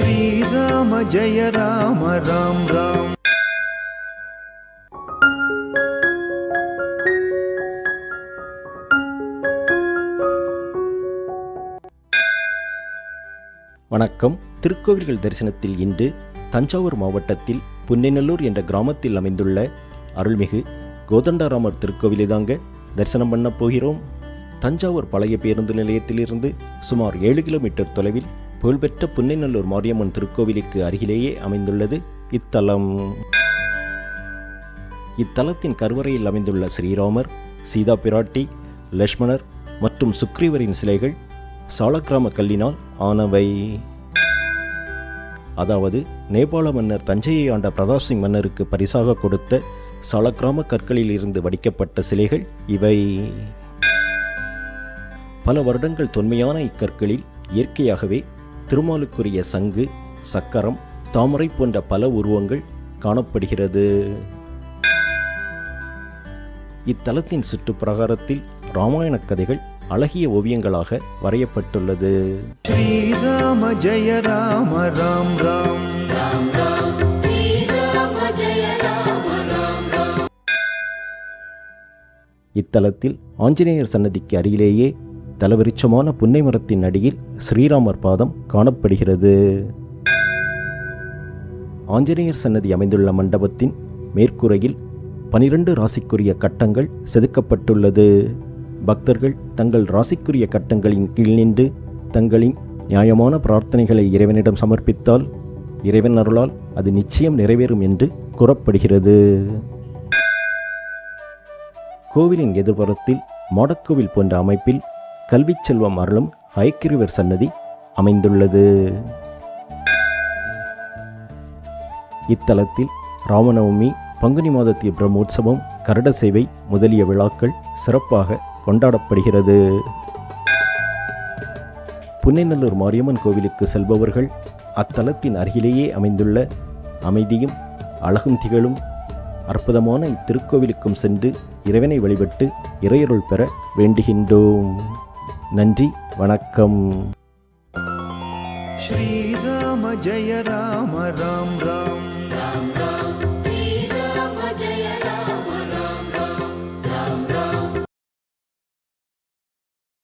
ஸ்ரீராம ஜெய ராம ராம் ராம். வணக்கம். திருக்கோவில்கள் தரிசனத்தில் இன்று தஞ்சாவூர் மாவட்டத்தில் புன்னைநல்லூர் என்ற கிராமத்தில் அமைந்துள்ள அருள்மிகு கோதண்டராமர் திருக்கோவிலை தாங்க தரிசனம் பண்ண போகிறோம். தஞ்சாவூர் பழைய பேருந்து நிலையத்திலிருந்து சுமார் 7 கிலோமீட்டர் தொலைவில் புகழ்பெற்ற புன்னைநல்லூர் மாரியம்மன் திருக்கோவிலுக்கு அருகிலேயே அமைந்துள்ளது இத்தலம். இத்தலத்தின் கருவறையில் அமைந்துள்ள ஸ்ரீராமர், சீதா பிராட்டி, லட்சுமணர் மற்றும் சுக்ரீவரின் சிலைகள் சாலக்கிராம கல்லினால் ஆனவை. அதாவது நேபாள மன்னர் தஞ்சையை ஆண்ட பிரதாப் சிங் மன்னருக்கு பரிசாக கொடுத்த சாலக்கிராம கற்களில் இருந்து வடிக்கப்பட்ட சிலைகள் இவை. பல வருடங்கள் தொன்மையான இக்கற்களில் இயற்கையாகவே திருமாலுக்குரிய சங்கு, சக்கரம், தாமரை போன்ற பல உருவங்கள் காணப்படுகிறது. இத்தலத்தின் சுற்றுப்பிரகாரத்தில் இராமாயண கதைகள் அழகிய ஓவியங்களாக வரையப்பட்டுள்ளது. ஸ்ரீராம ஜெய ராம ராம் ராம். இத்தலத்தில் ஆஞ்சநேயர் சன்னதிக்கு அருகிலேயே தலவிருட்சமான புன்னை மரத்தின் அடியில் ஸ்ரீராமர் பாதம் காணப்படுகிறது. ஆஞ்சநேயர் சன்னதி அமைந்துள்ள மண்டபத்தின் மேற்கூரையில் 12 ராசிக்குரிய கட்டங்கள் செதுக்கப்பட்டுள்ளது. பக்தர்கள் தங்கள் ராசிக்குரிய கட்டங்களின் கீழ் நின்று தங்களின் நியாயமான பிரார்த்தனைகளை இறைவனிடம் சமர்ப்பித்தால் இறைவன் அருளால் அது நிச்சயம் நிறைவேறும் என்று கூறப்படுகிறது. கோவிலின் எதிர்ப்புறத்தில் மாடக்கோவில் போன்ற அமைப்பில் கல்வி செல்வம் அருளும் ஹயக்கிரிவர் சன்னதி அமைந்துள்ளது. இத்தலத்தில் ராமநவமி, பங்குனி மாதத்திய பிரம்மோற்சவம், கருட சேவை முதலிய விழாக்கள் சிறப்பாக கொண்டாடப்படுகிறது. புன்னைநல்லூர் மாரியம்மன் கோவிலுக்கு செல்பவர்கள் அத்தலத்தின் அருகிலேயே அமைந்துள்ள அமைதியும் அழகும் திகழும் அற்புதமான இத்திருக்கோவிலுக்கும் சென்று இறைவனை வழிபட்டு இறையருள் பெற வேண்டுகின்றோம். நன்றி, வணக்கம். ஸ்ரீராம ஜெய ராம ராம் ராம்.